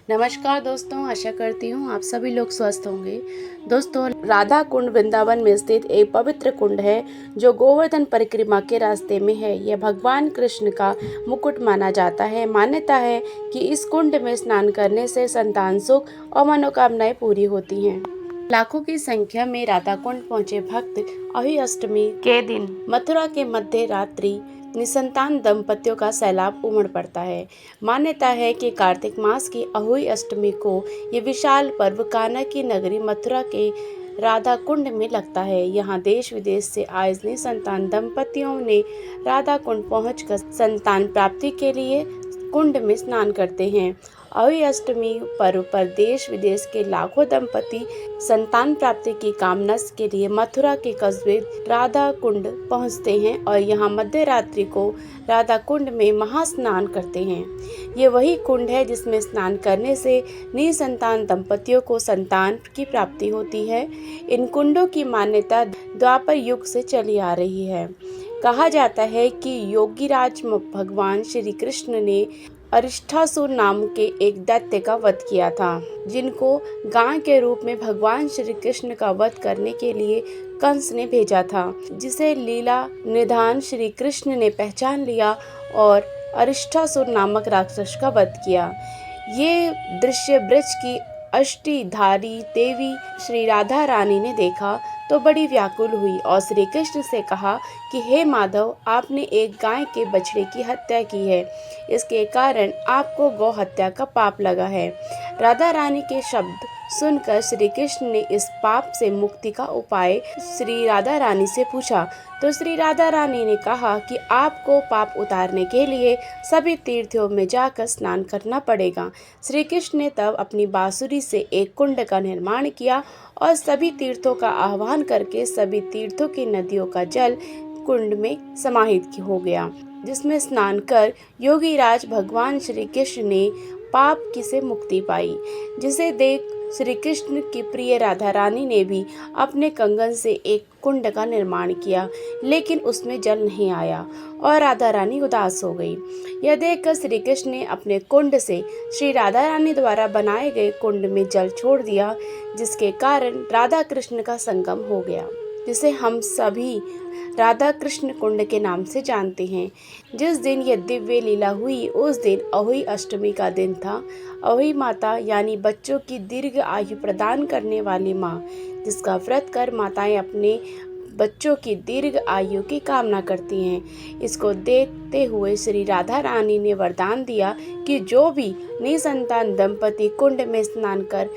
नमस्कार दोस्तों, आशा करती हूँ आप सभी लोग स्वस्थ होंगे। दोस्तों, राधा कुंड वृंदावन में स्थित एक पवित्र कुंड है जो गोवर्धन परिक्रमा के रास्ते में है। यह भगवान कृष्ण का मुकुट माना जाता है। मान्यता है कि इस कुंड में स्नान करने से संतान सुख और मनोकामनाएं पूरी होती हैं। लाखों की संख्या में राधा कुंड पहुंचे भक्त अहोई अष्टमी के दिन मथुरा के मध्य रात्रि निसंतान दंपतियों का सैलाब उमड़ पड़ता है। मान्यता है कि कार्तिक मास की अहोई अष्टमी को ये विशाल पर्व कान्हा की नगरी मथुरा के राधा कुंड में लगता है। यहाँ देश विदेश से आए निसंतान दंपतियों ने राधा कुंड पहुंचकर संतान प्राप्ति के लिए कुंड में स्नान करते हैं। अहोई अष्टमी पर्व पर देश विदेश के लाखों दंपति संतान प्राप्ति की कामना के लिए मथुरा के कस्बे राधा कुंड पहुंचते हैं और यहां मध्य रात्रि को राधा कुंड में महास्नान करते हैं। ये वही कुंड है जिसमें स्नान करने से निसंतान दंपतियों को संतान की प्राप्ति होती है। इन कुंडों की मान्यता द्वापर युग से चली आ रही है। कहा जाता है कि योगीराज भगवान श्री कृष्ण ने अरिष्ठासुर नाम के एक दैत्य का वध किया था, जिनको गाय के रूप में भगवान श्री कृष्ण का वध करने के लिए कंस ने भेजा था, जिसे लीला निधान श्री कृष्ण ने पहचान लिया और अरिष्ठासुर नामक राक्षस का वध किया। ये दृश्य ब्रज की अष्टधारी देवी श्री राधा रानी ने देखा तो बड़ी व्याकुल हुई और श्री कृष्ण से कहा कि हे माधव, आपने एक गाय के बछड़े की हत्या की है, इसके कारण आपको गौ हत्या का पाप लगा है। राधा रानी के शब्द सुनकर श्री कृष्ण ने इस पाप से मुक्ति का उपाय श्री राधा रानी से पूछा तो श्री राधा रानी ने कहा कि आपको पाप उतारने के लिए सभी तीर्थों में जाकर स्नान करना पड़ेगा। श्री कृष्ण ने तब अपनी बांसुरी से एक कुंड का निर्माण किया और सभी तीर्थों का आह्वान करके सभी तीर्थों की नदियों का जल कुंड में समाहित हो गया, जिसमें स्नान कर योगीराज भगवान श्री कृष्ण ने पाप की से मुक्ति पाई, जिसे देख श्री कृष्ण की प्रिय राधा रानी ने भी अपने कंगन से एक कुंड का निर्माण किया, लेकिन उसमें जल नहीं आया और राधा रानी उदास हो गई। यह देखकर श्री कृष्ण ने अपने कुंड से श्री राधा रानी द्वारा बनाए गए कुंड में जल छोड़ दिया, जिसके कारण राधा कृष्ण का संगम हो गया, जिसे हम सभी राधा कृष्ण कुंड के नाम से जानते हैं। जिस दिन यह दिव्य लीला हुई उस दिन अहोई अष्टमी का दिन था। अहोई माता यानी बच्चों की दीर्घ आयु प्रदान करने वाली माँ, जिसका व्रत कर माताएं अपने बच्चों की दीर्घ आयु की कामना करती हैं। इसको देखते हुए श्री राधा रानी ने वरदान दिया कि जो भी निसंतान दंपति कुंड में स्नान कर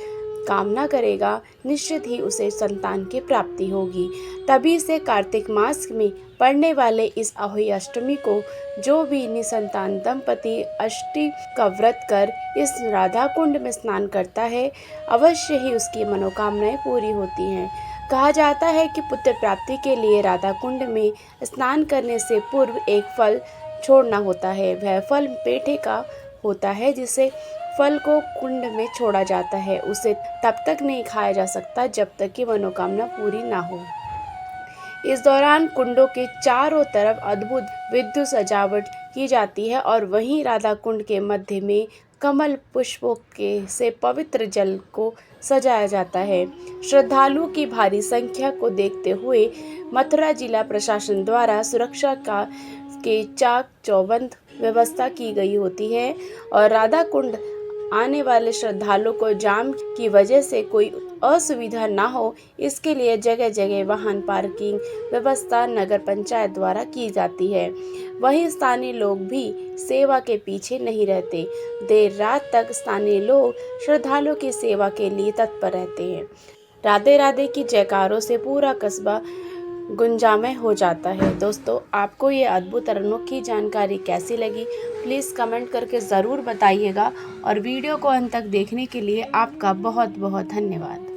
कामना करेगा, निश्चित ही उसे संतान की प्राप्ति होगी। तभी से कार्तिक मास में पड़ने वाले इस अहोई अष्टमी को जो भी निसंतान दंपति अष्टमी का व्रत कर इस राधा कुंड में स्नान करता है, अवश्य ही उसकी मनोकामनाएं पूरी होती हैं। कहा जाता है कि पुत्र प्राप्ति के लिए राधा कुंड में स्नान करने से पूर्व एक फल छोड़ना होता है। वह फल पेठे का होता है, जिसे फल को कुंड में छोड़ा जाता है। उसे तब तक नहीं खाया जा सकता जब तक कि मनोकामना पूरी ना हो। इस दौरान कुंडों के चारों तरफ अद्भुत विद्युत सजावट की जाती है और वहीं राधा कुंड के मध्य में कमल पुष्पों के से पवित्र जल को सजाया जाता है। श्रद्धालुओं की भारी संख्या को देखते हुए मथुरा जिला प्रशासन द्वारा सुरक्षा के चाक चौबंद व्यवस्था की गई होती है और राधा कुंड आने वाले श्रद्धालुओं को जाम की वजह से कोई असुविधा ना हो, इसके लिए जगह जगह वाहन पार्किंग व्यवस्था नगर पंचायत द्वारा की जाती है। वहीं स्थानीय लोग भी सेवा के पीछे नहीं रहते। देर रात तक स्थानीय लोग श्रद्धालुओं की सेवा के लिए तत्पर रहते हैं। राधे राधे की जयकारों से पूरा कस्बा गुंजामय हो जाता है। दोस्तों, आपको ये अद्भुत और अनोखी जानकारी कैसी लगी, प्लीज़ कमेंट करके ज़रूर बताइएगा और वीडियो को अंत तक देखने के लिए आपका बहुत बहुत धन्यवाद।